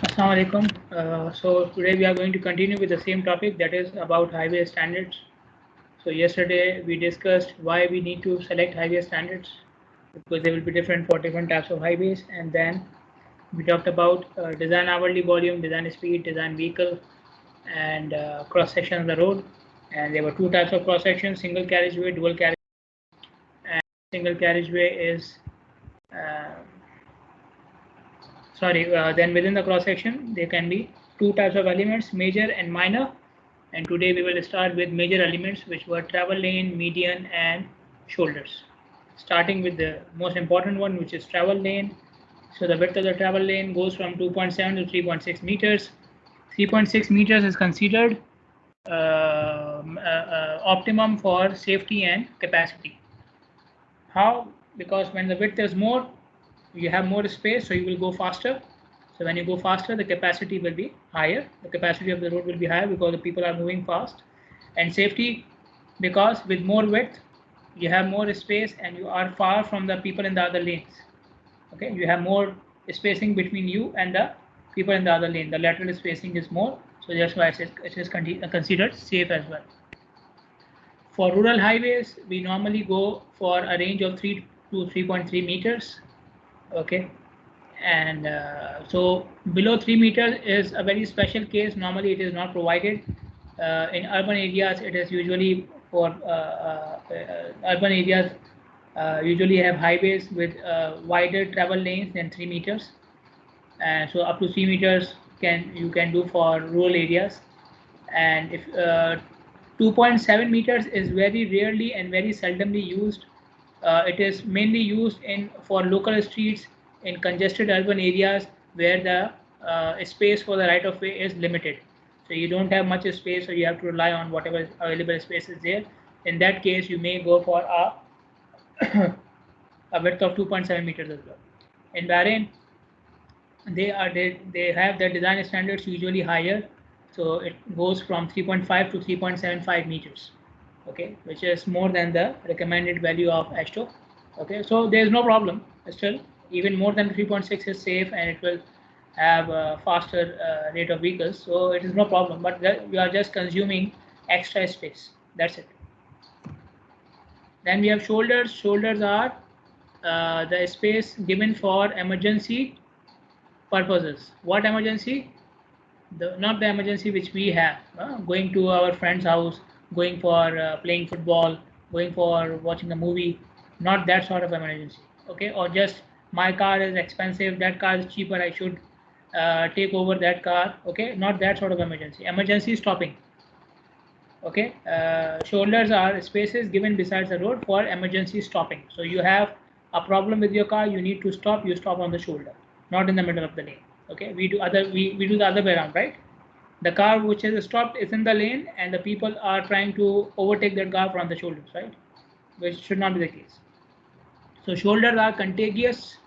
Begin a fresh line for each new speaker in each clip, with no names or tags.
Assalamu alaikum. So today we are going to continue with the same topic, that is about highway standards. So yesterday we discussed why we need to select highway standards, because they will be different for different types of highways, and then we talked about design hourly volume, design speed, design vehicle, and cross section of the road. And there were two types of cross section: single carriageway, dual carriageway. And single carriageway is uh, then within the cross section there can be two types of elements, major and minor. And today we will start with major elements, which were travel lane, median, and shoulders. Starting with the most important one, which is travel lane. So the width of the travel lane goes from 2.7 to 3.6 meters. 3.6 meters is considered optimum for safety and capacity. How? Because when the width is more, you have more space, so you will go faster. So when you go faster, the capacity will be higher. The capacity of the road will be higher because the people are moving fast. And safety, because with more width, you have more space and you are far from the people in the other lanes. Okay, you have more spacing between you and the people in the other lane. The lateral spacing is more, so that's why it is considered safe as well. For rural highways, we normally go for a range of 3 to 3.3 meters. Okay, and so below 3 meters is a very special case. Normally, it is not provided. In urban areas, it is usually for urban areas. Usually have highways with wider travel lanes than 3 meters, and so up to 3 meters you can do for rural areas. And if 2.7 meters is very rarely and very seldomly used. It is mainly used in for local streets in congested urban areas where the space for the right of way is limited. So you don't have much space, so you have to rely on whatever available space is there. In that case, you may go for a width of 2.7 meters as well. In Bahrain, they have their design standards usually higher, so it goes from 3.5 to 3.75 meters. Okay, which is more than the recommended value of ASHTO. Okay, so there is no problem still. Even more than 3.6 is safe, and it will have a faster rate of vehicles, so it is no problem, but you are just consuming extra space, that's it. Then we have shoulders. Shoulders are the space given for emergency purposes. What emergency? Not the emergency which we have, going to our friend's house, going for playing football, going for watching a movie. Not that sort of emergency. Okay, or just my car is expensive, that car is cheaper, I should take over that car. Okay, not that sort of emergency. Emergency stopping. Okay, shoulders are spaces given besides the road for emergency stopping. So you have a problem with your car, you need to stop, you stop on the shoulder, not in the middle of the lane. Okay, we do the other way around, right? The car which is stopped is in the lane and the people are trying to overtake that car from the shoulders, right? Which should not be the case. So shoulders are contiguous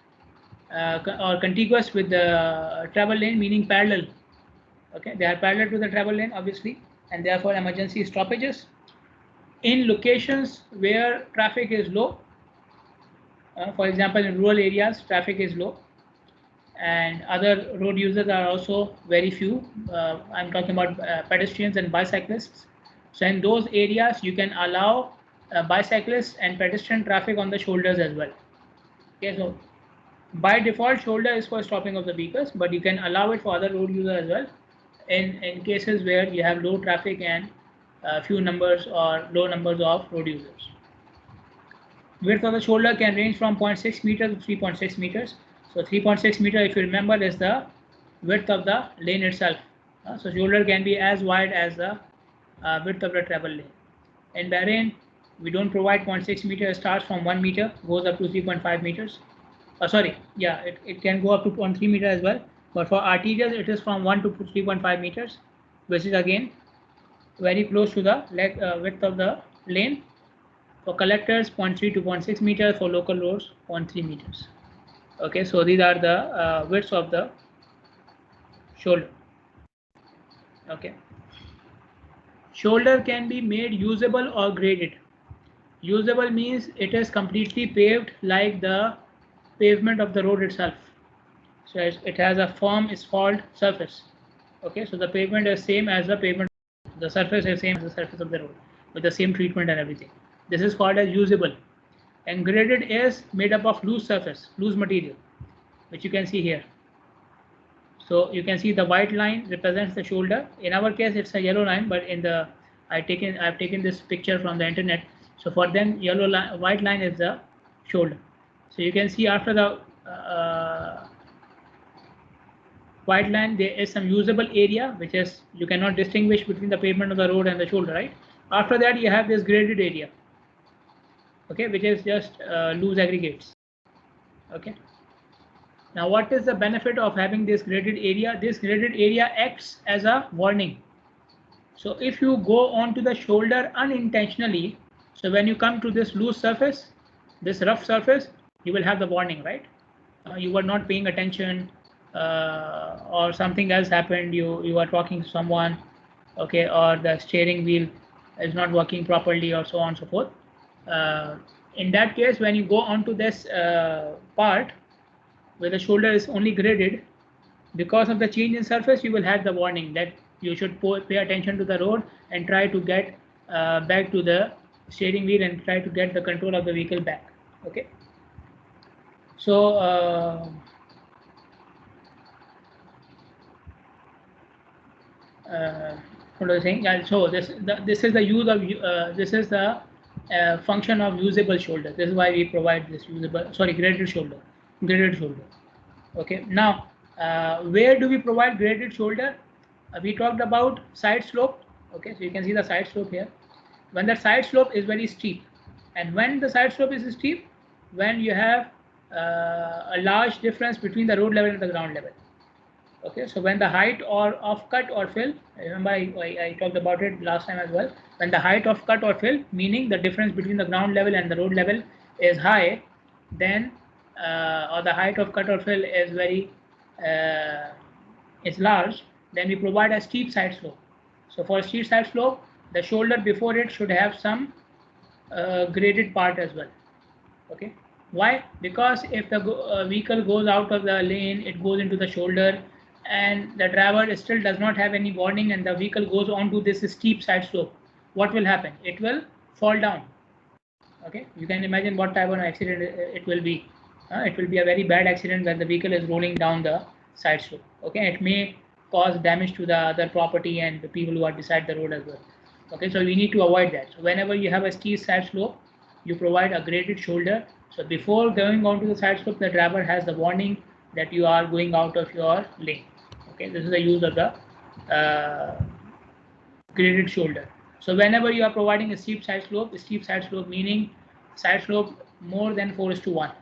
with the travel lane, meaning parallel. Okay, they are parallel to the travel lane, obviously, and therefore emergency stoppages in locations where traffic is low. For example, in rural areas, traffic is low, and other road users are also very few. I'm talking about pedestrians and bicyclists. So in those areas, you can allow bicyclists and pedestrian traffic on the shoulders as well. Okay, so by default, shoulder is for stopping of the vehicles, but you can allow it for other road users as well. In cases where you have low traffic and few numbers or low numbers of road users. Width of the shoulder can range from 0.6 meters to 3.6 meters. So 3.6 meter, if you remember, is the width of the lane itself. So shoulder can be as wide as the width of the travel lane. In Bahrain, we don't provide 0.6 meter. It starts from 1 meter, goes up to 3.5 meters. Sorry, yeah, it can go up to 0.3 meter as well. But for arterials, it is from 1 to 3.5 meters, which is again very close to the width of the lane. For collectors, 0.3 to 0.6 meters. For local roads, 0.3 meters. Okay, so these are the widths of the shoulder. Okay, shoulder can be made usable or graded. Usable means it is completely paved like the pavement of the road itself. So it has a firm asphalt surface. Okay, so the pavement is same as the pavement, the surface is same as the surface of the road with the same treatment and everything. This is called as usable. And graded is made up of loose surface, loose material, which you can see here. So you can see the white line represents the shoulder. In our case, it's a yellow line, but in the I've taken this picture from the internet. So for them, white line is the shoulder. So you can see after the white line, there is some usable area, which is you cannot distinguish between the pavement of the road and the shoulder, right? After that, you have this graded area, okay, which is just loose aggregates, okay. Now, what is the benefit of having this graded area? This graded area acts as a warning. So if you go onto the shoulder unintentionally, so when you come to this loose surface, this rough surface, you will have the warning, right? You were not paying attention, or something else happened. You are talking to someone, okay, or the steering wheel is not working properly, or so on and so forth. In that case, when you go onto this part where the shoulder is only graded, because of the change in surface, you will have the warning that you should pay attention to the road and try to get back to the steering wheel and try to get the control of the vehicle back, okay. So what was I saying? Yeah, so this is the use of this is the function of usable shoulder. This is why we provide this graded shoulder. Okay. Now, where do we provide graded shoulder? We talked about side slope. Okay, so you can see the side slope here. When the side slope is very steep, and when the side slope is steep, when you have a large difference between the road level and the ground level. Okay, so when the height of cut or fill, remember I talked about it last time as well. When the height of cut or fill, meaning the difference between the ground level and the road level is high, then or the height of cut or fill is is large, then we provide a steep side slope. So for a steep side slope, the shoulder before it should have some graded part as well. Okay, why? Because if the vehicle goes out of the lane, it goes into the shoulder, and the driver still does not have any warning, and the vehicle goes onto this steep side slope, what will happen? It will fall down. Okay, you can imagine what type of accident it will be. It will be a very bad accident when the vehicle is rolling down the side slope. Okay, it may cause damage to the other property and the people who are beside the road as well. Okay, so we need to avoid that. So whenever you have a steep side slope, you provide a graded shoulder. So before going on to the side slope, the driver has the warning that you are going out of your lane. Okay, this is the use of the graded shoulder. So whenever you are providing a steep side slope meaning side slope more than 4:1.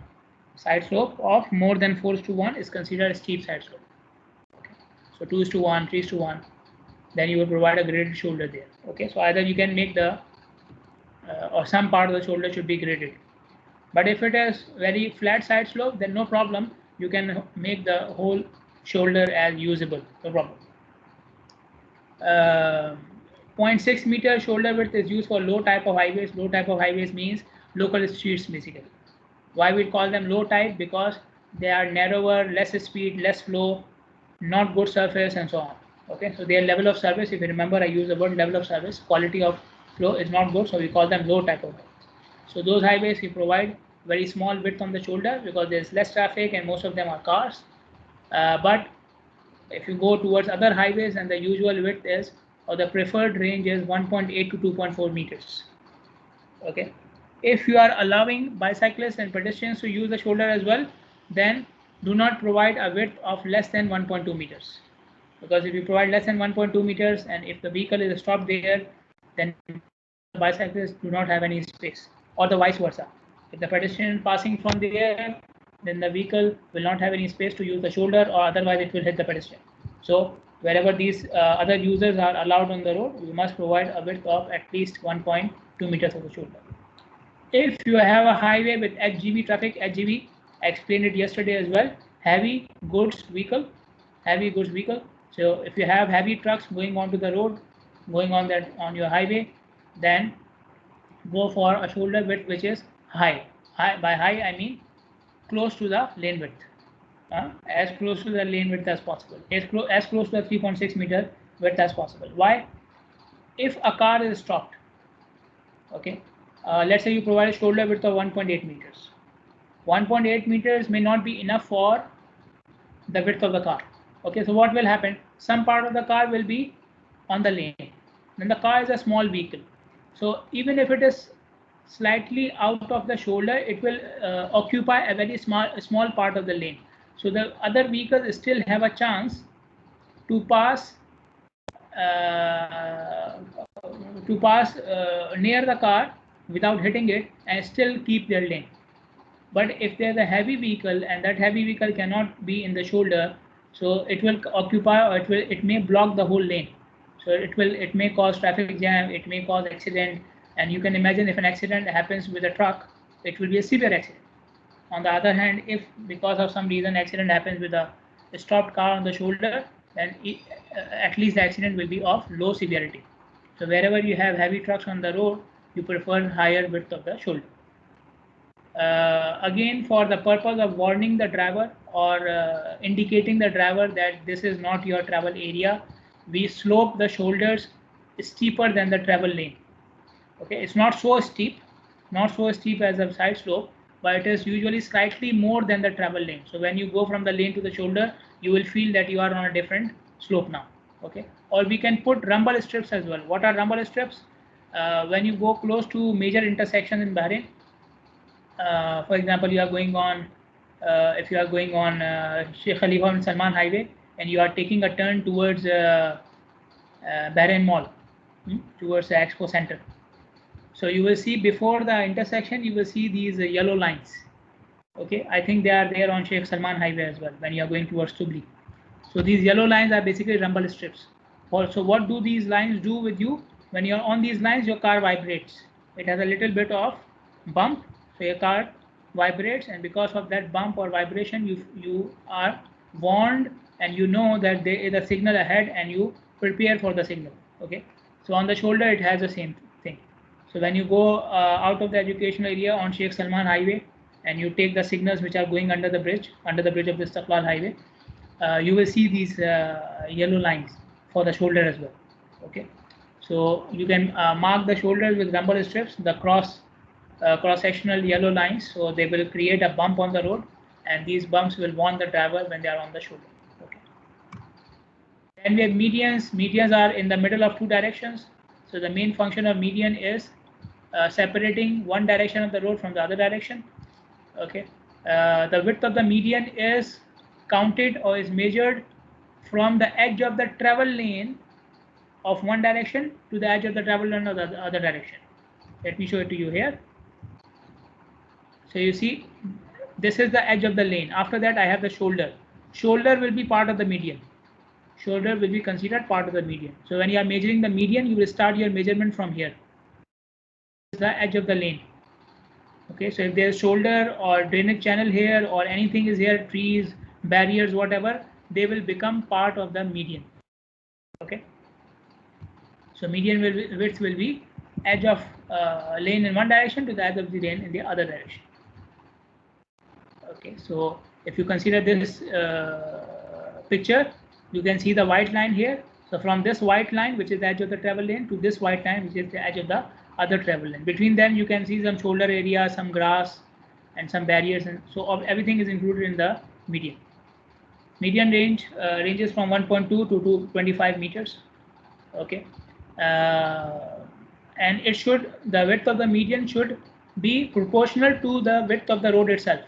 Side slope of more than 4:1 is considered a steep side slope. Okay. So 2:1, 3:1, then you will provide a graded shoulder there. Okay, so either you can make the or some part of the shoulder should be graded. But if it is very flat side slope, then no problem. You can make the whole shoulder as usable, no problem. 0.6 meter shoulder width is used for low type of highways. Low type of highways means local streets basically. Why we call them low type? Because they are narrower, less speed, less flow, not good surface, and so on. Okay, so their level of service, if you remember, I use the word level of service, quality of flow is not good, so we call them low type of highways. So those highways we provide very small width on the shoulder because there's less traffic and most of them are cars. But if you go towards other highways, and the usual width is, or the preferred range is 1.8 to 2.4 meters. Okay, if you are allowing bicyclists and pedestrians to use the shoulder as well, then do not provide a width of less than 1.2 meters. Because if you provide less than 1.2 meters, and if the vehicle is stopped there, then bicyclists do not have any space, or the vice versa. If the pedestrian passing from there, then the vehicle will not have any space to use the shoulder, or otherwise it will hit the pedestrian. So wherever these other users are allowed on the road, you must provide a width of at least 1.2 meters of the shoulder. If you have a highway with HGV traffic, HGV, I explained it yesterday as well, heavy goods vehicle. So if you have heavy trucks going onto the road, going on your highway, then go for a shoulder width which is high. By high I mean close to the lane width. as close to the lane width as possible, as close to the 3.6 meter width as possible. Why? If a car is stopped, okay, let's say you provide a shoulder width of 1.8 meters. 1.8 meters may not be enough for the width of the car. Okay, so what will happen? Some part of the car will be on the lane. Then the car is a small vehicle. So even if it is slightly out of the shoulder, it will occupy a very small part of the lane. So the other vehicles still have a chance to pass near the car without hitting it and still keep their lane. But if there's a heavy vehicle and that heavy vehicle cannot be in the shoulder, so it will occupy, or it may block the whole lane. So it may cause traffic jam, it may cause accident, and you can imagine if an accident happens with a truck, it will be a severe accident. On the other hand, if because of some reason accident happens with a stopped car on the shoulder, then at least the accident will be of low severity. So wherever you have heavy trucks on the road, you prefer higher width of the shoulder. Again, for the purpose of warning the driver or indicating the driver that this is not your travel area, we slope the shoulders steeper than the travel lane. Okay, it's not so steep as a side slope, but it is usually slightly more than the travel lane. So when you go from the lane to the shoulder, you will feel that you are on a different slope now. Okay, or we can put rumble strips as well. What are rumble strips? When you go close to major intersections in Bahrain, for example, you are going on, if you are going on Sheikh Khalifa bin Salman Highway and you are taking a turn towards Bahrain Mall, towards the Expo Center. So you will see before the intersection, you will see these yellow lines. Okay, I think they are there on Sheikh Salman Highway as well when you are going towards Tubli. So these yellow lines are basically rumble strips. Also, what do these lines do with you? When you are on these lines, your car vibrates. It has a little bit of bump, so your car vibrates, and because of that bump or vibration, you are warned and you know that there is a signal ahead and you prepare for the signal. Okay, so on the shoulder it has the same thing. So when you go out of the educational area on Sheikh Salman Highway and you take the signals which are going under the bridge of the Istiqlal Highway, you will see these yellow lines for the shoulder as well. Okay, so you can mark the shoulders with rumble strips, the cross-sectional yellow lines, so they will create a bump on the road, and these bumps will warn the driver when they are on the shoulder. Okay. Then we have medians. Medians are in the middle of two directions. So the main function of median is separating one direction of the road from the other direction. Okay. The width of the median is counted or is measured from the edge of the travel lane of one direction to the edge of the travel lane of the other direction. Let me show it to you here. So you see, this is the edge of the lane. After that, I have the shoulder. Shoulder will be part of the median. Shoulder will be considered part of the median. So when you are measuring the median, you will start your measurement from here. This is the edge of the lane. Okay, so if there is shoulder or drainage channel here or anything is here, trees, barriers, whatever, they will become part of the median. Okay, so median width will be edge of lane in one direction to the edge of the lane in the other direction. Okay, so if you consider this picture, you can see the white line here. So from this white line, which is the edge of the travel lane, to this white line, which is the edge of the other travel lane. Between them, you can see some shoulder area, some grass, and some barriers, and so everything is included in the median. Median range ranges from 1.2 to 25 meters. Okay, and the width of the median should be proportional to the width of the road itself,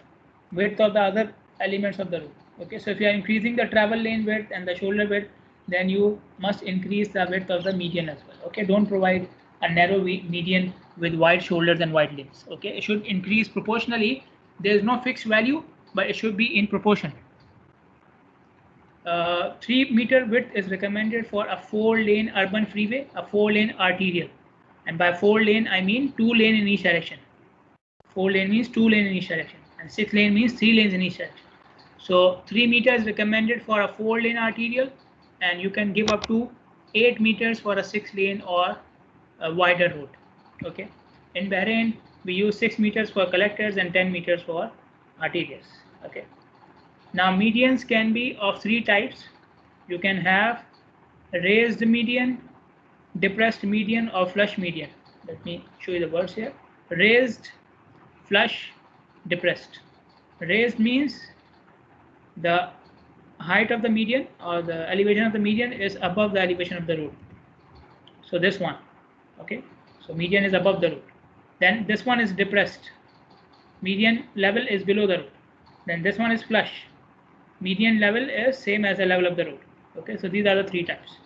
width of the other elements of the road. Okay, so if you are increasing the travel lane width and the shoulder width, then you must increase the width of the median as well. Okay, don't provide a narrow median with wide shoulders and wide lanes. Okay, it should increase proportionally. There is no fixed value, but it should be in proportion. 3 meter width is recommended for a 4-lane urban freeway, a 4-lane arterial, and by 4-lane I mean 2 lanes in each direction. 4-lane means 2 lanes in each direction, and 6-lane means 3 lanes in each direction. So 3 meters recommended for a 4-lane arterial, and you can give up to 8 meters for a 6-lane or a wider road. Okay, in Bahrain we use 6 meters for collectors and 10 meters for arterials. Okay. Now medians can be of three types. You can have raised median, depressed median, or flush median. Let me show you the words here. Raised, flush, depressed. Raised means the height of the median or the elevation of the median is above the elevation of the road. So this one, okay, so median is above the road. Then this one is depressed, median level is below the road. Then this one is flush, median level is same as the level of the road. Okay, so these are the three types.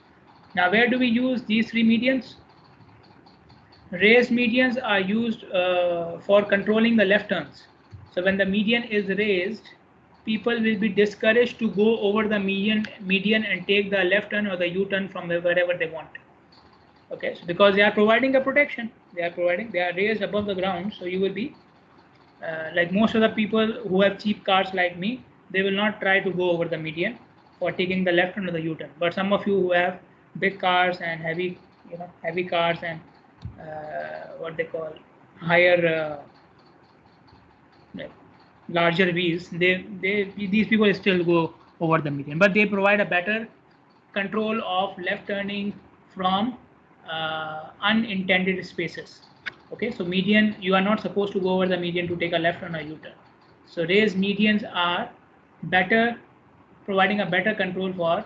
Now where do we use these three medians? Raised medians are used for controlling the left turns. So when the median is raised, people will be discouraged to go over the median and take the left turn or the U-turn from wherever they want. Okay, so because they are providing a protection, they are raised above the ground, so you will be like most of the people who have cheap cars like me, they will not try to go over the median for taking the left turn or the U-turn. But some of you who have big cars and heavy cars and what they call higher larger wheels, these people still go over the median, but they provide a better control of left turning from unintended spaces. Okay, so median, you are not supposed to go over the median to take a left turn or U-turn. So raised medians are better, providing a better control for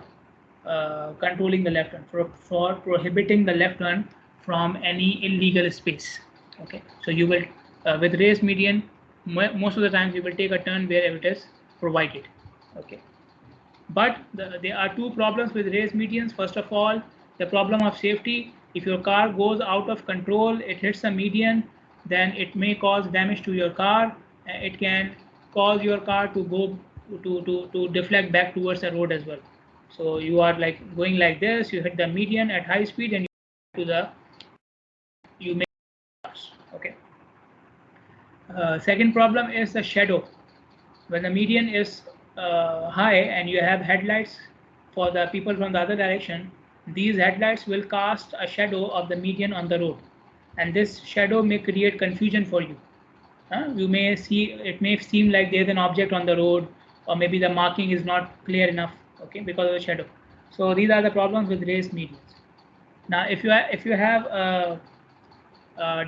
controlling the left turn, for prohibiting the left turn from any illegal space. Okay, so you will with raised median, most of the times you will take a turn wherever it is provided. Okay, but there are two problems with raised medians. First of all, the problem of safety. If your car goes out of control, it hits the median, then it may cause damage to your car. It can cause your car to go to deflect back towards the road as well. So you are like going like this, you hit the median at high speed and you make cars. Okay. Second problem is the shadow. When the median is high and you have headlights for the people from the other direction, these headlights will cast a shadow of the median on the road, and this shadow may create confusion for you. You may see, it may seem like there's an object on the road, or maybe the marking is not clear enough, okay, because of the shadow. So these are the problems with raised medians. Now if you have a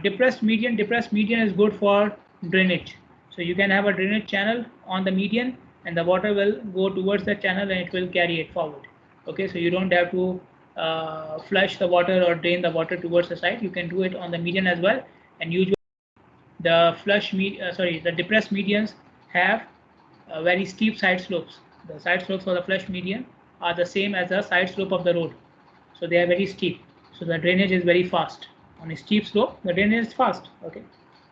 depressed median is good for drainage. So you can have a drainage channel on the median and the water will go towards the channel and it will carry it forward. Okay, so you don't have to flush the water or drain the water towards the side. You can do it on the median as well. And usually the the depressed medians have very steep side slopes. The side slopes for the flush median are the same as the side slope of the road. So they are very steep. So the drainage is very fast. On a steep slope, the drainage is fast. Okay.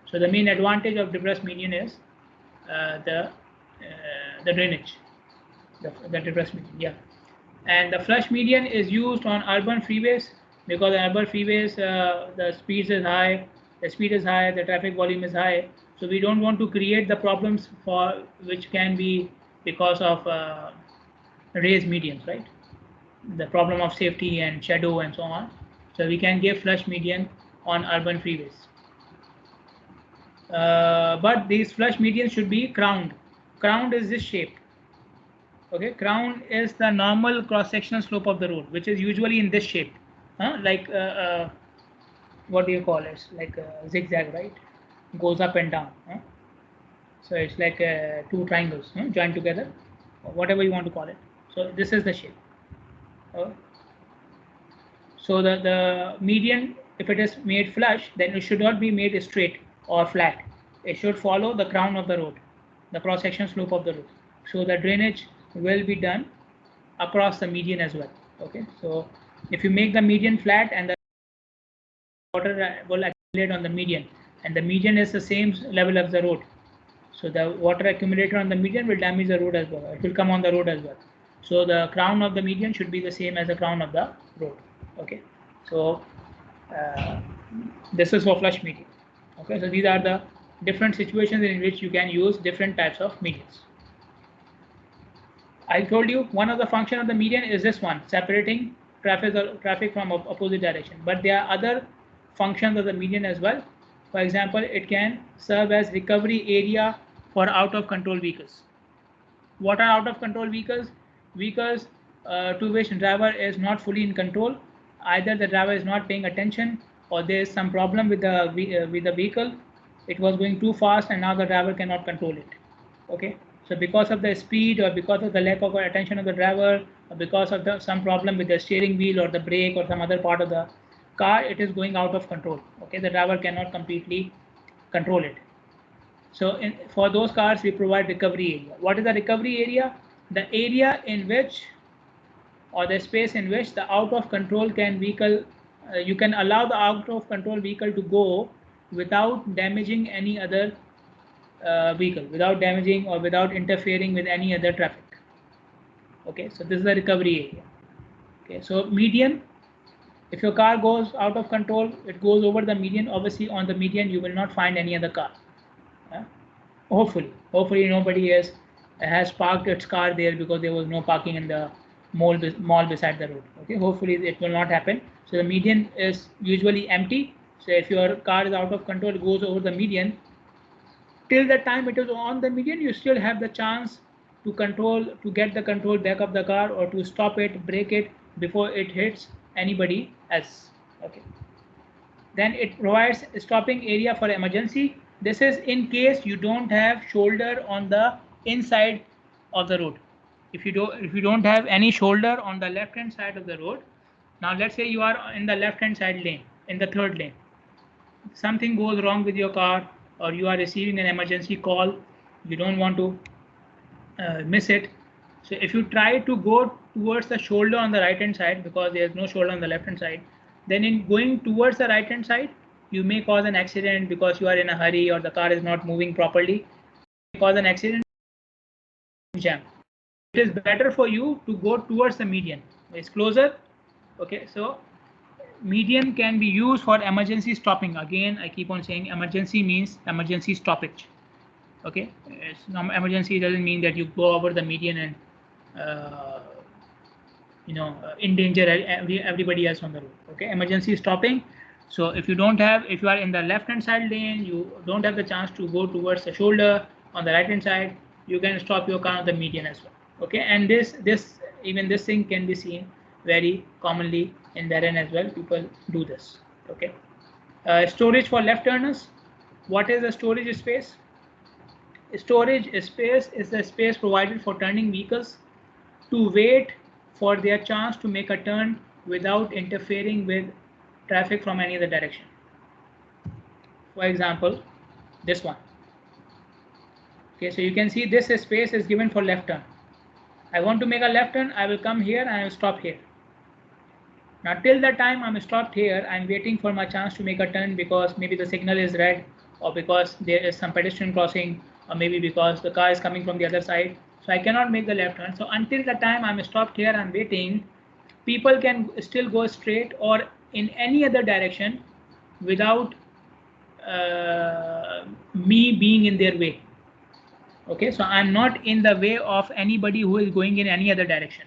So the main advantage of depressed median is the drainage, the depressed median. Yeah. And the flush median is used on urban freeways because on urban freeways the speed is high, the traffic volume is high. So we don't want to create the problems for which can be because of raised medians, right? The problem of safety and shadow and so on. So we can give flush median on urban freeways. But these flush medians should be crowned. Crowned is this shape. Okay, crown is the normal cross-sectional slope of the road, which is usually in this shape, like what do you call it? Like a zigzag, right? Goes up and down. So it's like two triangles joined together, or whatever you want to call it. So this is the shape. So the median, if it is made flush, then it should not be made straight or flat. It should follow the crown of the road, the cross-section slope of the road. So the drainage will be done across the median as well. Okay, so if you make the median flat and the water will accumulate on the median, and the median is the same level of the road, so the water accumulated on the median will damage the road as well. It will come on the road as well. So the crown of the median should be the same as the crown of the road. Okay, so this is for flush median. Okay, so these are the different situations in which you can use different types of medians. I told you one of the function of the median is this one, separating traffic from opposite direction. But there are other functions of the median as well. For example, it can serve as recovery area for out of control vehicles. What are out of control vehicles? Vehicles to which driver is not fully in control. Either the driver is not paying attention, or there is some problem with the vehicle. It was going too fast, and now the driver cannot control it. Okay, so because of the speed, or because of the lack of attention of the driver, or because of some problem with the steering wheel or the brake or some other part of the car, it is going out of control. Okay, the driver cannot completely control it. So for those cars, we provide recovery area. What is the recovery area? The area in which, or the space in which, the out of control vehicle, you can allow the out of control vehicle to go without damaging any other vehicle, without damaging or without interfering with any other traffic. Okay, so this is the recovery area. Okay, so median, if your car goes out of control, it goes over the median. Obviously on the median you will not find any other car. Hopefully nobody has parked its car there because there was no parking in the mall beside the road. Okay, hopefully it will not happen. So the median is usually empty. So if your car is out of control, it goes over the median. Till the time it is on the median, you still have the chance to get the control back of the car, or to stop it, brake it before it hits anybody else. Okay. Then it provides stopping area for emergency. This is in case you don't have shoulder on the inside of the road. If you don't have any shoulder on the left hand side of the road, now let's say you are in the left hand side lane, in the third lane, something goes wrong with your car, or you are receiving an emergency call, you don't want to miss it. So if you try to go towards the shoulder on the right hand side, because there is no shoulder on the left hand side, then in going towards the right hand side, you may cause an accident because you are in a hurry, or the car is not moving properly. You may cause an accident, jam. It is better for you to go towards the median. It's closer. Okay, so median can be used for emergency stopping. Again, I keep on saying emergency means emergency stoppage. Okay, emergency doesn't mean that you go over the median and endanger everybody else on the road. Okay, emergency stopping. So if you are in the left hand side lane, you don't have the chance to go towards the shoulder on the right hand side, you can stop your car on the median as well. Okay, and this thing can be seen very commonly in Bahrain as well. People do this. Okay, storage for left turners. What is the storage space? Storage space is the space provided for turning vehicles to wait for their chance to make a turn without interfering with traffic from any other direction. For example, this one. Okay, so you can see this space is given for left turn. I want to make a left turn, I will come here and I will stop here. Now till the time I'm stopped here, I'm waiting for my chance to make a turn, because maybe the signal is red, or because there is some pedestrian crossing, or maybe because the car is coming from the other side. So I cannot make the left turn. So until the time I'm stopped here, I'm waiting, people can still go straight or in any other direction without me being in their way. Okay, so I'm not in the way of anybody who is going in any other direction.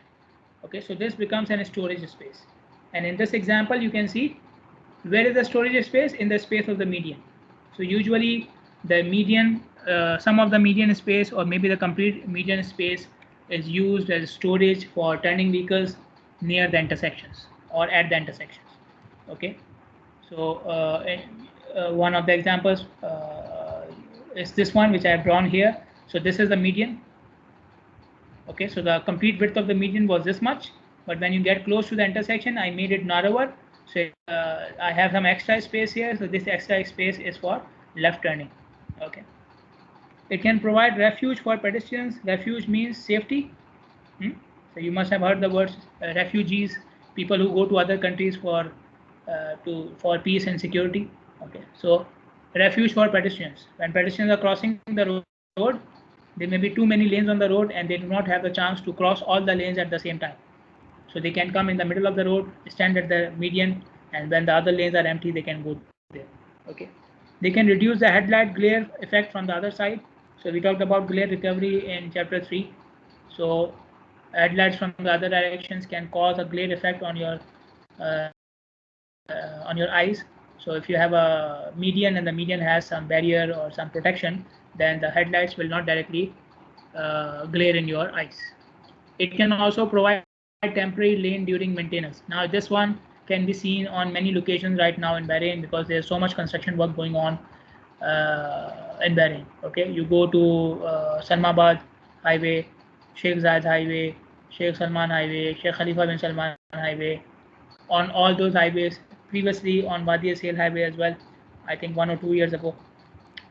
Okay, so this becomes an storage space. And in this example, you can see where is the storage space? In the space of the median. So usually the median, some of the median space, or maybe the complete median space, is used as storage for turning vehicles near the intersections or at the intersections. Okay, so one of the examples is this one, which I have drawn here. So this is the median. Okay, so the complete width of the median was this much, but when you get close to the intersection, I made it narrower. So I have some extra space here. So this extra space is for left turning. Okay. It can provide refuge for pedestrians. Refuge means safety. So you must have heard the words refugees, people who go to other countries for peace and security. Okay. So refuge for pedestrians. When pedestrians are crossing the road, there may be too many lanes on the road, and they do not have the chance to cross all the lanes at the same time. So they can come in the middle of the road, stand at the median, and when the other lanes are empty, they can go there. Okay. They can reduce the headlight glare effect from the other side. So we talked about glare recovery in chapter 3. So headlights from the other directions can cause a glare effect on your eyes. So if you have a median and the median has some barrier or some protection, then the headlights will not directly glare in your eyes. It can also provide temporary lane during maintenance. Now this one can be seen on many locations right now in Bahrain because there's so much construction work going on in Bahrain. Okay, you go to Salmabad Highway, Sheikh Zayed Highway, Sheikh Salman Highway, Sheikh Khalifa bin Salman Highway. On all those highways, previously on Wadi Sail Highway as well, I think 1 or 2 years ago.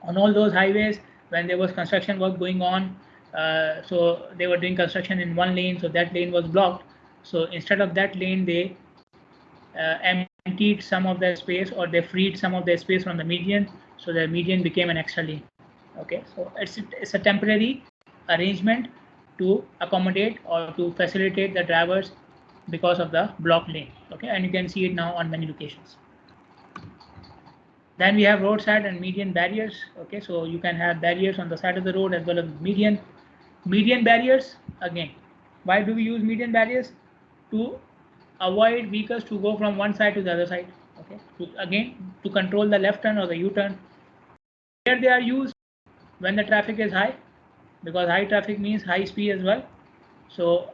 On all those highways, when there was construction work going on, so they were doing construction in one lane, so that lane was blocked. So instead of that lane, they emptied some of their space, or they freed some of their space from the median, so the median became an extra lane. Okay, so it's a temporary arrangement to accommodate or to facilitate the drivers because of the block lane. Okay, and you can see it now on many locations. Then we have roadside and median barriers. Okay, so you can have barriers on the side of the road as well as median. Median barriers, again, why do we use median barriers? To avoid vehicles to go from one side to the other side. Okay, to control the left turn or the U-turn. Here they are used when the traffic is high, because high traffic means high speed as well. So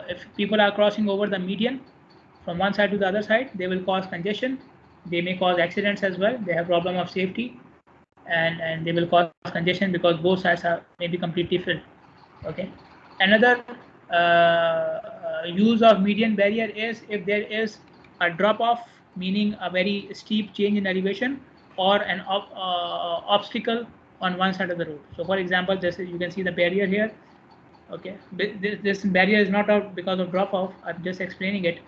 if people are crossing over the median from one side to the other side, they will cause congestion. They may cause accidents as well. They have problem of safety, and they will cause congestion because both sides are maybe completely filled. Okay. Another use of median barrier is if there is a drop off, meaning a very steep change in elevation, or an obstacle on one side of the road. So for example, you can see the barrier here. Okay, this barrier is not out because of drop off. I'm just explaining it.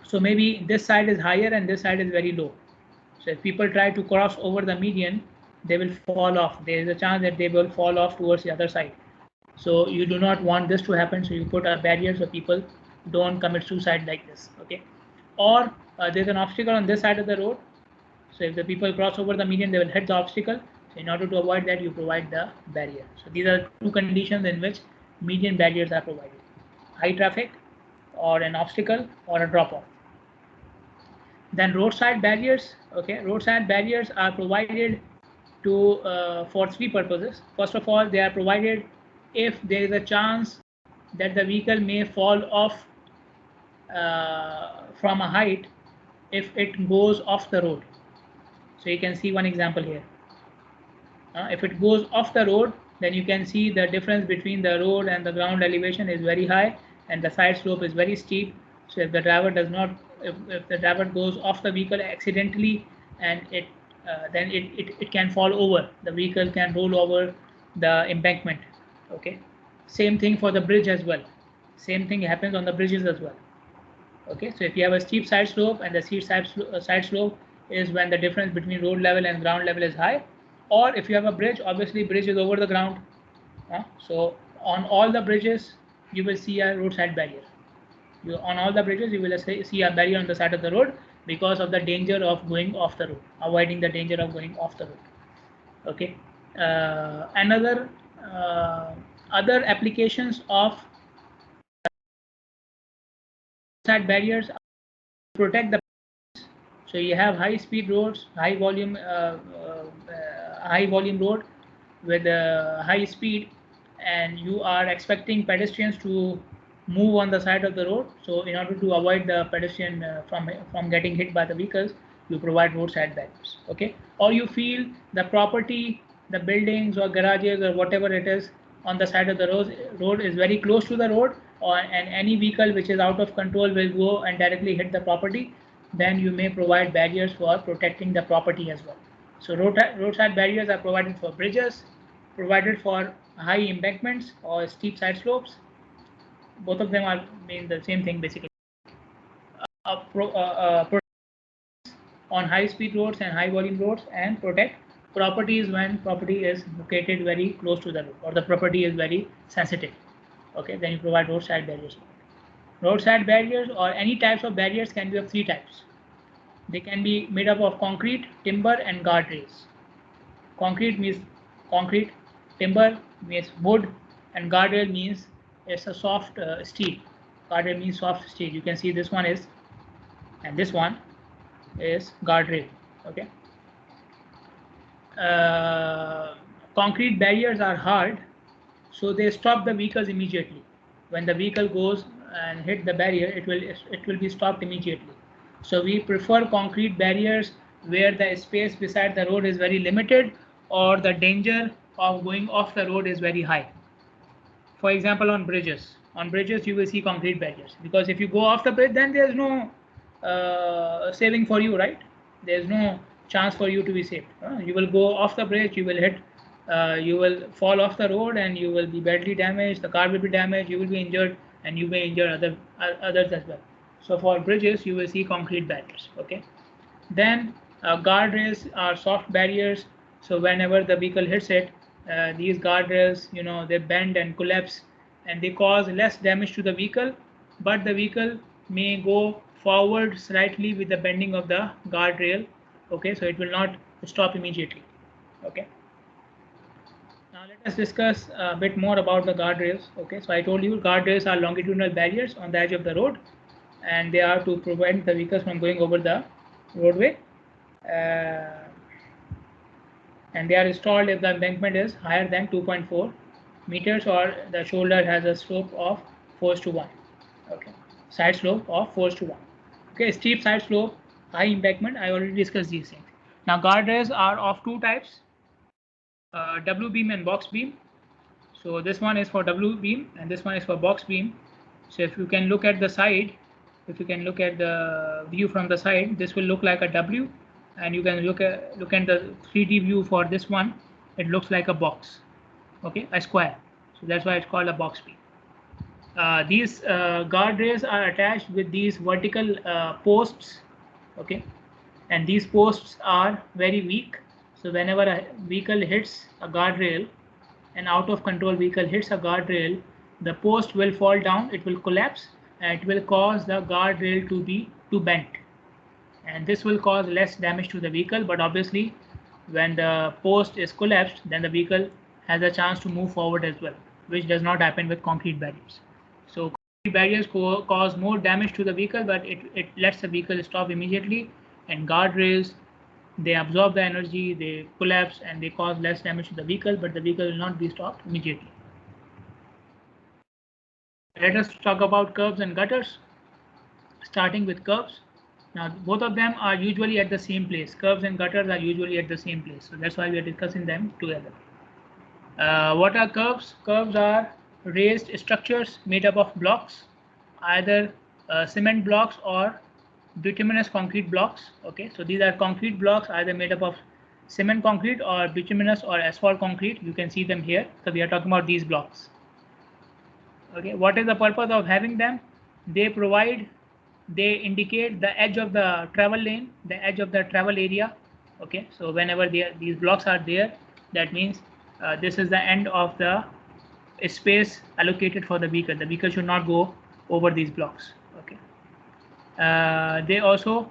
So maybe this side is higher and this side is very low. So if people try to cross over the median, they will fall off. There is a chance that they will fall off towards the other side. So you do not want this to happen. So you put a barrier so people don't commit suicide like this. Okay, or there's an obstacle on this side of the road. So if the people cross over the median, they will hit the obstacle. So in order to avoid that, you provide the barrier. So these are two conditions in which median barriers are provided: high traffic, or an obstacle, or a drop off. Then roadside barriers. Okay, roadside barriers are provided to for three purposes. First of all, they are provided if there is a chance that the vehicle may fall off from a height if it goes off the road. So you can see one example here. If it goes off the road, then you can see the difference between the road and the ground elevation is very high, and the side slope is very steep. So if the driver does not, if the driver goes off the vehicle accidentally, and then it can fall over. The vehicle can roll over the embankment. Okay, same thing for the bridge as well. Same thing happens on the bridges as well. Okay, so if you have a steep side slope, and the steep side slope is when the difference between road level and ground level is high, or if you have a bridge, obviously bridge is over the ground. So on all the bridges, you will see a roadside barrier. On all the bridges, you will see a barrier on the side of the road because of the danger of going off the road, avoiding the danger of going off the road. Okay. Another other applications of roadside barriers are to protect the. So you have high speed roads, high volume road with high speed, and you are expecting pedestrians to move on the side of the road. So in order to avoid the pedestrian from getting hit by the vehicles, you provide roadside barriers. Okay, or you feel the property, the buildings or garages or whatever it is on the side of the road is very close to the road, and any vehicle which is out of control will go and directly hit the property. Then you may provide barriers for protecting the property as well. So roadside barriers are provided for bridges, provided for high embankments or steep side slopes. Both of them are mean the same thing basically. On high speed roads and high volume roads, and protect properties when property is located very close to the road or the property is very sensitive. Okay, then you provide roadside barriers. Roadside barriers or any types of barriers can be of three types. They can be made up of concrete, timber, and guardrails. Concrete means concrete, timber means wood, and guardrail means it's a soft steel. Guardrail means soft steel. You can see this one is, and this one is guardrail. Okay. Concrete barriers are hard so they stop the vehicles immediately. When the vehicle goes and hit the barrier, it will be stopped immediately. So we prefer concrete barriers where the space beside the road is very limited or the danger of going off the road is very high. For example, on bridges you will see concrete barriers, because if you go off the bridge, then there's no saving for you, right? There's no chance for you to be saved. You will go off the bridge, you will hit, you will fall off the road, and you will be badly damaged. The car will be damaged, you will be injured, and you may injure others as well. So for bridges, you will see concrete barriers. Okay. Then guardrails are soft barriers. So whenever the vehicle hits it, these guardrails, they bend and collapse, and they cause less damage to the vehicle, but the vehicle may go forward slightly with the bending of the guardrail. Okay, so it will not stop immediately. Okay. Now let us discuss a bit more about the guardrails. Okay, so I told you guardrails are longitudinal barriers on the edge of the road, and they are to prevent the vehicles from going over the roadway. And they are installed if the embankment is higher than 2.4 meters or the shoulder has a slope of 4:1. Okay, side slope of 4:1. Okay, steep side slope, high embankment. I already discussed these things. Now guardrails are of two types: W beam and box beam. So this one is for W beam and this one is for box beam. So if you can look at the side, if you can look at the view from the side, this will look like a W, and you can look at the 3D view for this one. It looks like a box, okay, a square. So that's why it's called a box beam. These guardrails are attached with these vertical posts, okay, and these posts are very weak. So whenever a vehicle hits a guardrail, an out of control vehicle hits a guardrail, the post will fall down, it will collapse, and it will cause the guardrail to be bent, and this will cause less damage to the vehicle. But obviously when the post is collapsed, then the vehicle has a chance to move forward as well, which does not happen with concrete barriers. So concrete barriers cause more damage to the vehicle, but it lets the vehicle stop immediately, and guardrails, they absorb the energy, they collapse, and they cause less damage to the vehicle, but the vehicle will not be stopped immediately. Let us talk about curbs and gutters. Starting with curbs. Now both of them are usually at the same place. Curbs and gutters are usually at the same place, so that's why we are discussing them together. What are curbs? Curbs are raised structures made up of blocks, either cement blocks or bituminous concrete blocks. Okay, so these are concrete blocks either made up of cement concrete or bituminous or asphalt concrete. You can see them here. So we are talking about these blocks. Okay, what is the purpose of having them? They indicate the edge of the travel lane, the edge of the travel area. Okay, so whenever these blocks are there, that means this is the end of the space allocated for the vehicle. The vehicle should not go over these blocks. Okay. They also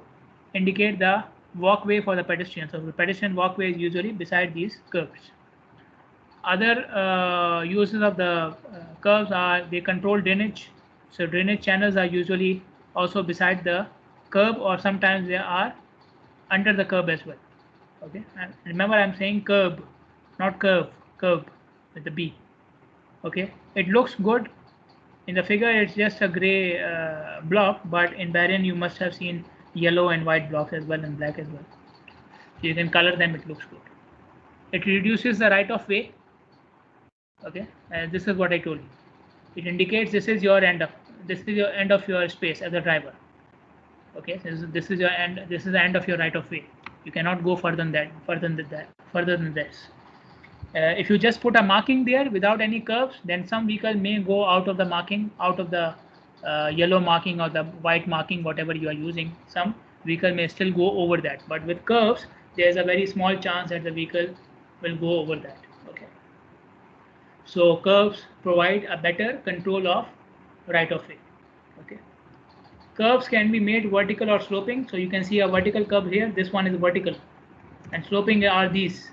indicate the walkway for the pedestrian. So the pedestrian walkway is usually beside these curbs. Other uses of the curbs are they control drainage. So drainage channels are usually also beside the curb, or sometimes they are under the curb as well. Okay, and remember I'm saying curb, not curve, curb with the B. Okay, it looks good in the figure, it's just a gray block, but in Bahrain you must have seen yellow and white blocks as well, and black as well. So you can color them, it looks good. It reduces the right of way. Okay, and this is what I told you. It indicates this is your end of your space as a driver. Okay, this is your end. This is the end of your right of way. You cannot go further than this. If you just put a marking there without any curves, then some vehicle may go out of the marking, out of the yellow marking or the white marking, whatever you are using. Some vehicle may still go over that, but with curves, there is a very small chance that the vehicle will go over that. Okay. So curves provide a better control of right of way. Okay. Curves can be made vertical or sloping. So you can see a vertical curve here. This one is vertical, and sloping are these.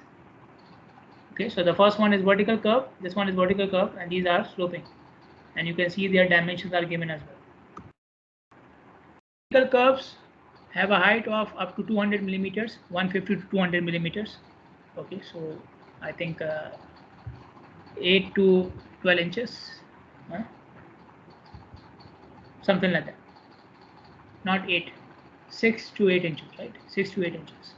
Okay, so the first one is vertical curve, this one is vertical curve, and these are sloping, and you can see their dimensions are given as well. Vertical curves have a height of up to 200 millimeters, 150 to 200 millimeters. Okay, so I think 8 to 12 inches, something like that. Not 8, 6 to 8 inches, right? 6 to 8 inches.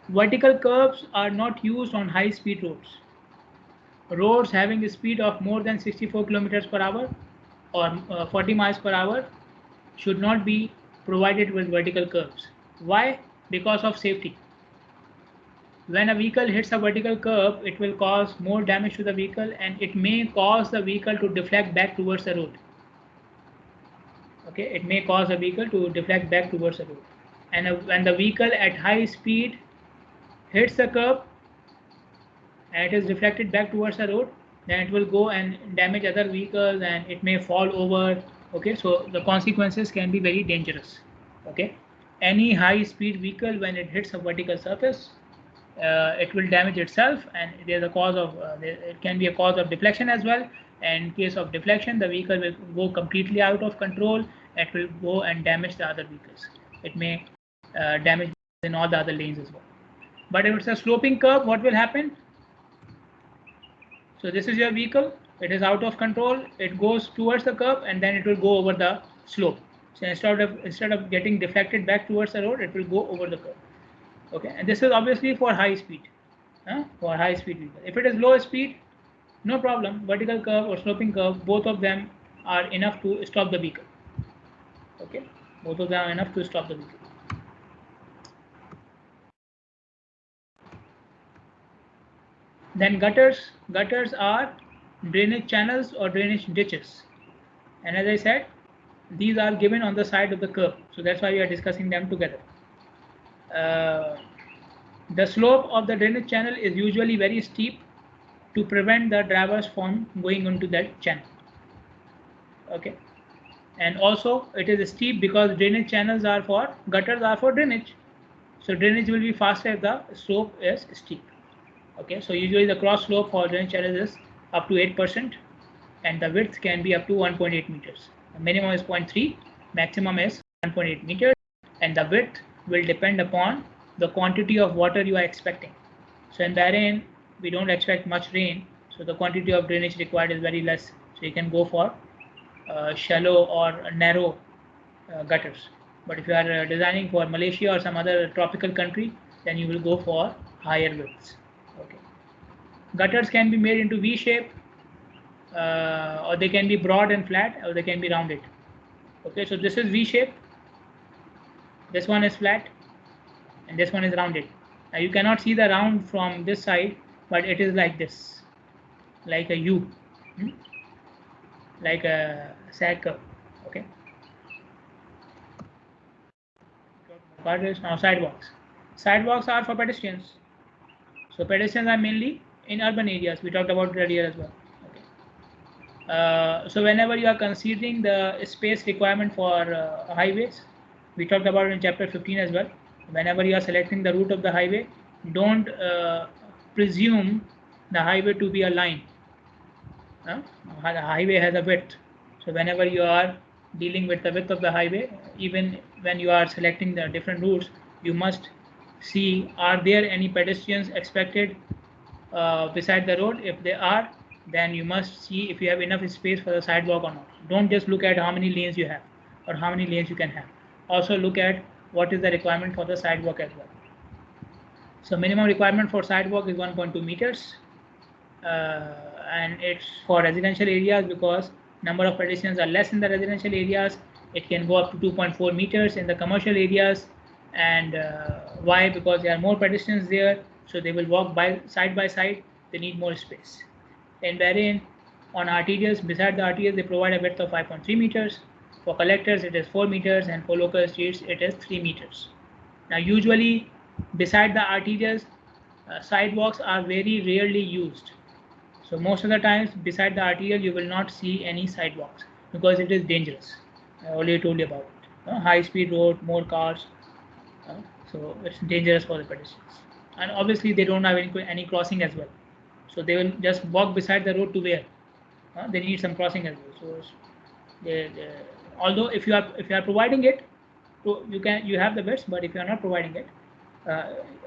Vertical curves are not used on high-speed roads. Roads having a speed of more than 64 kilometers per hour or 40 miles per hour should not be provided with vertical curves. Why? Because of safety. When a vehicle hits a vertical curve, it will cause more damage to the vehicle and it may cause the vehicle to deflect back towards the road. Okay, it may cause the vehicle to deflect back towards the road. And when the vehicle at high speed hits the curb and it is deflected back towards the road, then it will go and damage other vehicles and it may fall over. Okay, so the consequences can be very dangerous. Okay, any high speed vehicle, when it hits a vertical surface, it will damage itself, and there's a cause of it can be a cause of deflection as well. And in case of deflection, the vehicle will go completely out of control. It will go and damage the other vehicles. It may damage in all the other lanes as well. But if it's a sloping curve, what will happen? So this is your vehicle, it is out of control, it goes towards the curve and then it will go over the slope. So instead of getting deflected back towards the road, it will go over the curve. Okay, and this is obviously for high speed, for high speed vehicle. If it is low speed, no problem, vertical curve or sloping curve, both of them are enough to stop the vehicle. Okay, both of them are enough to stop the vehicle. Then gutters are drainage channels or drainage ditches, and as I said, these are given on the side of the curb, so that's why we are discussing them together. The slope of the drainage channel is usually very steep to prevent the drivers from going into that channel. Okay, and also it is steep because drainage channels are for gutters are for drainage, so drainage will be faster if the slope is steep. Okay, so usually the cross slope for drainage channels is up to 8%, and the width can be up to 1.8 meters. The minimum is 0.3, maximum is 1.8 meters, and the width will depend upon the quantity of water you are expecting. So in Bahrain, we don't expect much rain, so the quantity of drainage required is very less. So you can go for shallow or narrow gutters. But if you are designing for Malaysia or some other tropical country, then you will go for higher widths. Okay. Gutters can be made into V shape, or they can be broad and flat, or they can be rounded. Okay, so this is V shape, this one is flat, and this one is rounded. Now you cannot see the round from this side, but it is like this, like a U, like a sag curve. Okay. Now sidewalks. Sidewalks are for pedestrians. So pedestrians are mainly in urban areas. We talked about it earlier as well. Okay. So whenever you are considering the space requirement for highways, we talked about it in chapter 15 as well. Whenever you are selecting the route of the highway, don't presume the highway to be a line. The highway has a width. So whenever you are dealing with the width of the highway, even when you are selecting the different routes, you must see, are there any pedestrians expected beside the road? If they are, then you must see if you have enough space for the sidewalk or not. Don't just look at how many lanes you have or how many lanes you can have. Also look at what is the requirement for the sidewalk as well. So minimum requirement for sidewalk is 1.2 meters, and it's for residential areas because number of pedestrians are less in the residential areas. It can go up to 2.4 meters in the commercial areas. And why? Because there are more pedestrians there, so they will walk side by side. They need more space. In Bahrain, on arterials, beside the arterials, they provide a width of 5.3 meters. For collectors, it is 4 meters, and for local streets, it is 3 meters. Now, usually, beside the arterials, sidewalks are very rarely used. So most of the times, beside the arterial, you will not see any sidewalks because it is dangerous. I already told you about it. High-speed road, more cars, so it's dangerous for the pedestrians. And obviously, they don't have any crossing as well. So they will just walk beside the road to where they need some crossing as well. So although if you are providing it, you have the best, but if you are not providing it,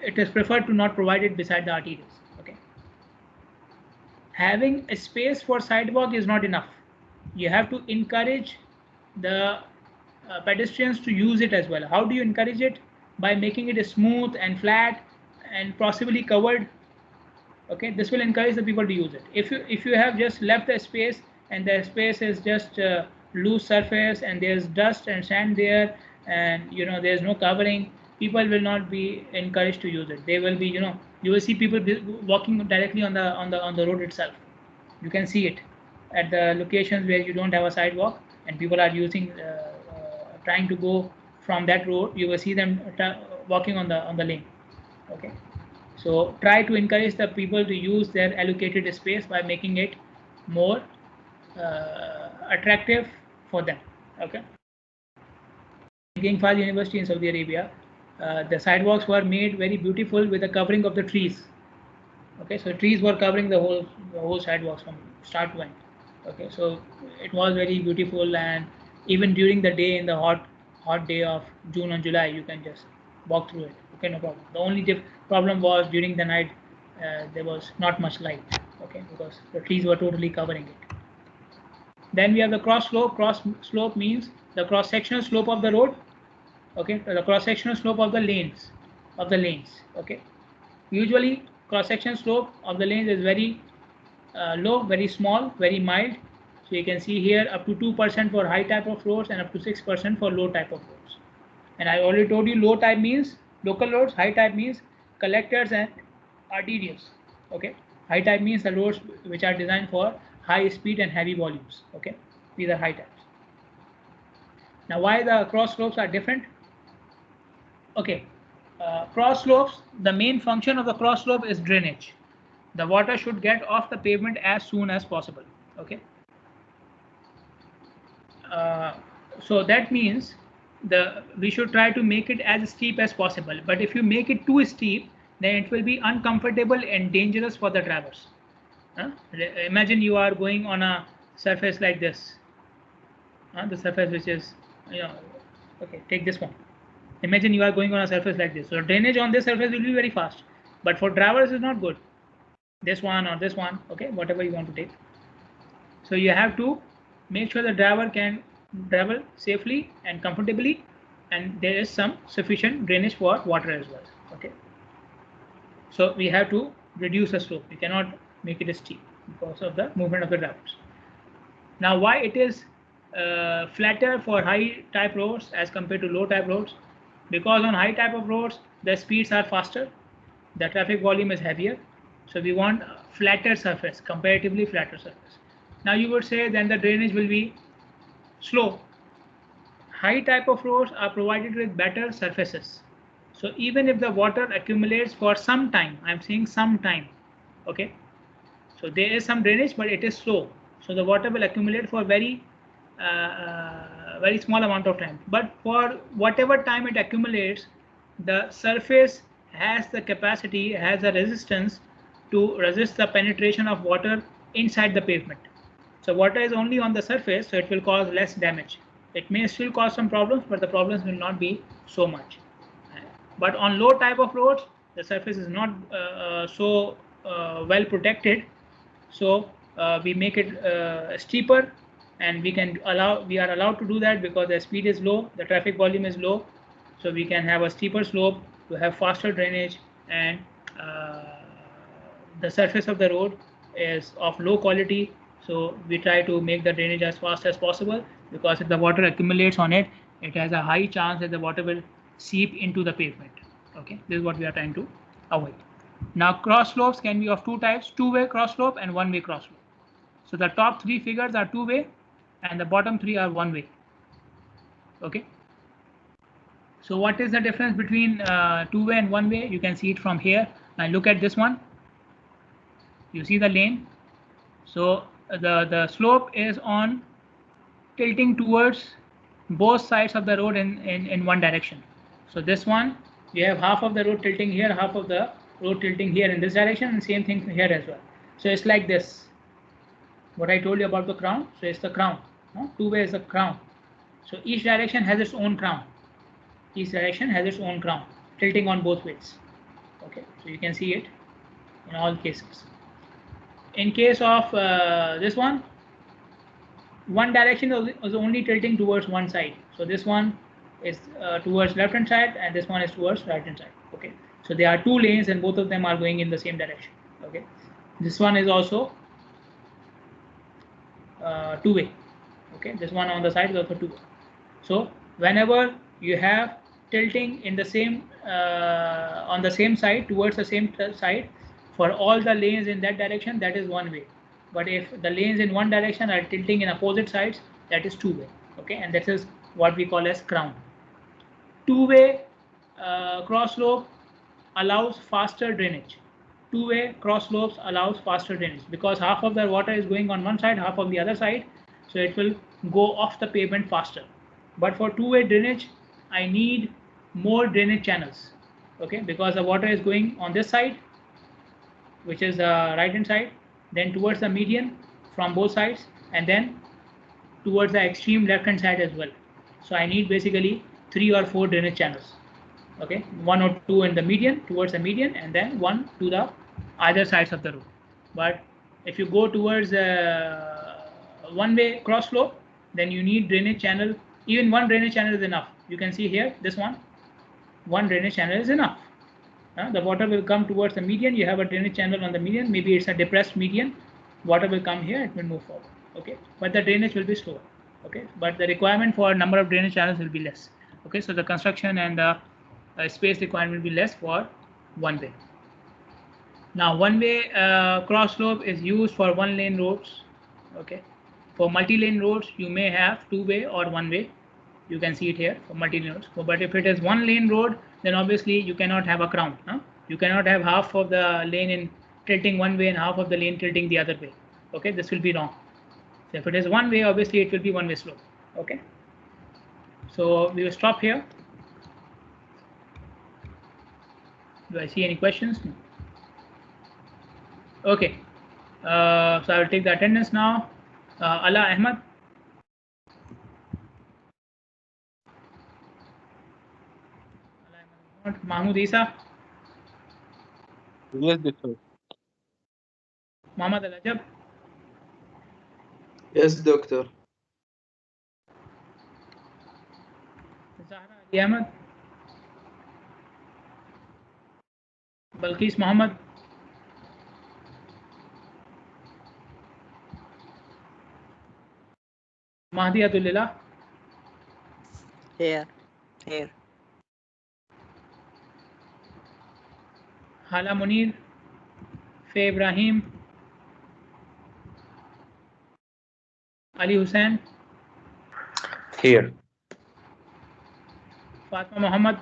it is preferred to not provide it beside the arterials. Okay. having a space for sidewalk is not enough. You have to encourage the pedestrians to use it as well. How do you encourage it? By making it smooth and flat and possibly covered. Okay, this will encourage the people to use it. If you have just left the space and the space is just loose surface and there's dust and sand there, and there's no covering, people will not be encouraged to use it. They will be, you will see people walking directly on the road itself. You can see it at the locations where you don't have a sidewalk and people are using trying to go from that road. You will see them walking on the lane. Okay, so try to encourage the people to use their allocated space by making it more attractive for them. Okay, King Fahd University in Saudi Arabia, the sidewalks were made very beautiful with the covering of the trees. Okay, so trees were covering the whole sidewalks from start to end. Okay, so it was very beautiful, and even during the day, in the hot day of June and July, you can just walk through it. Okay, no problem. The only problem was during the night, there was not much light. Okay, because the trees were totally covering it. Then we have the cross slope. Cross slope means the cross sectional slope of the road. Okay, the cross sectional slope of the lanes. Okay, usually cross section slope of the lanes is very low, very small, very mild. So you can see here up to 2% for high type of roads and up to 6% for low type of roads. And I already told you low type means local roads, high type means collectors and RTDs. Okay, high type means the roads which are designed for high speed and heavy volumes. Okay, these are high types. Now, why the cross slopes are different? Okay, cross slopes, the main function of the cross slope is drainage. The water should get off the pavement as soon as possible. Okay, so that means we should try to make it as steep as possible. But if you make it too steep, then it will be uncomfortable and dangerous for the drivers. Imagine you are going on a surface like this, the surface which is, okay, take this one. Imagine you are going on a surface like this. So drainage on this surface will be very fast, but for drivers is not good. This one or this one, okay, whatever you want to take. So you have to make sure the driver can travel safely and comfortably, and there is some sufficient drainage for water as well. Okay, so we have to reduce the slope. We cannot make it steep because of the movement of the drivers. Now, why it is flatter for high type roads as compared to low type roads? Because on high type of roads the speeds are faster, the traffic volume is heavier, so we want a flatter surface, comparatively flatter surface. Now you would say then the drainage will be slow. High type of roads are provided with better surfaces, so even if the water accumulates for some time, I'm saying some time, okay, so there is some drainage but it is slow, so the water will accumulate for very small amount of time, but for whatever time it accumulates, the surface has the capacity, has the resistance to resist the penetration of water inside the pavement. So water is only on the surface, so it will cause less damage. It may still cause some problems, but the problems will not be so much. But on low type of roads, the surface is not so well protected, so we make it steeper, and we are allowed to do that because the speed is low, the traffic volume is low, so we can have a steeper slope to have faster drainage, and the surface of the road is of low quality, so we try to make the drainage as fast as possible, because if the water accumulates on it, it has a high chance that the water will seep into the pavement. Okay, this is what we are trying to avoid. Now, cross slopes can be of two types: two-way cross slope and one-way cross slope. So the top three figures are two-way and the bottom three are one-way. Okay, so what is the difference between two-way and one-way? You can see it from here. Now look at this one. You see the lane, so the slope is on tilting towards both sides of the road in one direction. So this one, you have half of the road tilting here, half of the road tilting here in this direction, and same thing here as well. So it's like this, what I told you about the crown. So it's the crown, no? Two-way is the crown, so each direction has its own crown, tilting on both ways. Okay, so you can see it in all cases. in case of this one direction is only tilting towards one side. So this one is towards left hand side and this one is towards right hand side. Okay, so there are two lanes and both of them are going in the same direction. Okay, this one is also two-way. Okay, this one on the side is also two-way. So whenever you have tilting in the same on the same side towards the same side for all the lanes in that direction, that is one way. But if the lanes in one direction are tilting in opposite sides, that is two-way. Okay, and this is what we call as crown. Two-way cross slope allows faster drainage. Two-way cross slopes allows faster drainage because half of the water is going on one side, half on the other side, so it will go off the pavement faster. But for two-way drainage, I need more drainage channels. Okay, because the water is going on this side, which is the right hand side, then towards the median from both sides, and then towards the extreme left hand side as well. So I need basically 3 or 4 drainage channels. Okay, 1 or 2 in the median, towards the median, and then 1 to the either sides of the road. But if you go towards one-way cross slope, then you need drainage channel. Even one drainage channel is enough. You can see here this one drainage channel is enough. The water will come towards the median. You have a drainage channel on the median. Maybe it's a depressed median. Water will come here. It will move forward. Okay, but the drainage will be slower. Okay, but the requirement for number of drainage channels will be less. Okay, so the construction and the space requirement will be less for one way. Now, one-way cross slope is used for one-lane roads. Okay, for multi-lane roads, you may have two-way or one-way. You can see it here for multi-lane roads. But if it is one-lane road, then obviously you cannot have a crown. You cannot have half of the lane in tilting one way and half of the lane tilting the other way. Okay, this will be wrong. So if it is one way, obviously it will be one-way slope. Okay, so we will stop here. Do I see any questions? No. Okay, so I will take the attendance now. Ala Ahmad. Mahmoud Isa.
Yes, doctor.
Mohammad Al Ajab.
Yes, doctor.
Zahra Ali Ahmad. Balqis Muhammad. Mahdi Adulillah.
Here.
Hala Munir. Faye Ibrahim. Ali Hussain.
Here.
Fatma Muhammad.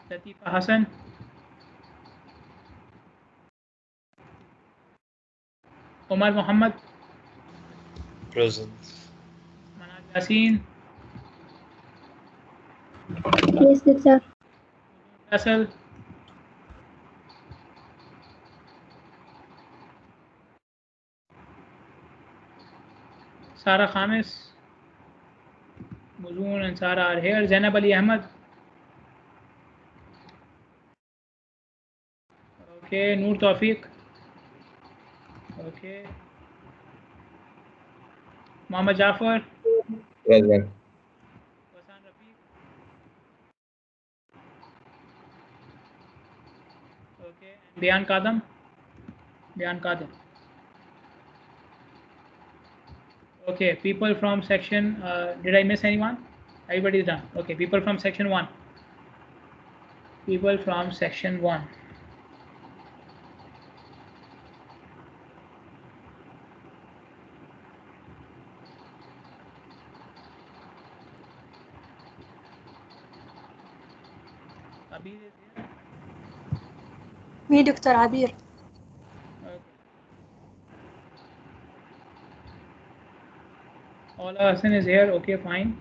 Latifa Hassan. Omar Muhammad.
Present.
Manal Yasin.
Yes, doctor.
Faisal. Sarah Khamis. Muzun and Sarah are here. Zainab Ali Ahmad. Okay, Noor Tawfiq. Okay. Mohammad Jafar.
Present.
Wasan Rafiq. Okay. And Bayan Kadam. Bayan Kadam. Okay, people from section, did I miss anyone? Everybody is done. Okay, people from section 1. People from section 1. Abir is here.
Me, Dr. Abir.
Okay. Ola Hassan is here. Okay, fine.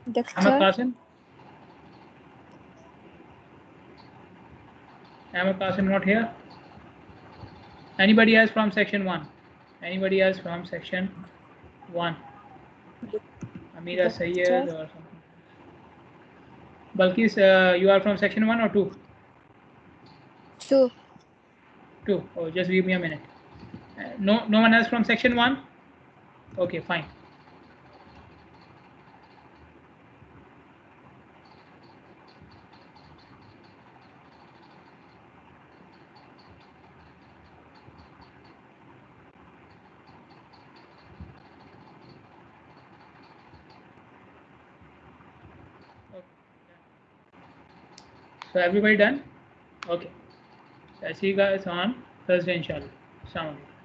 Ahmed
Doctor.
Qasim. Ahmed Qasim not here. Anybody else from section 1? Anybody else from section 1? Amira Sayyed or something. Balkis, you are from section 1 or 2?
2.
2. Oh, just give me a minute. No one else from section 1? Okay, fine. So everybody done? Okay. I'll see you guys on Thursday, inshallah. Assalamu alaikum.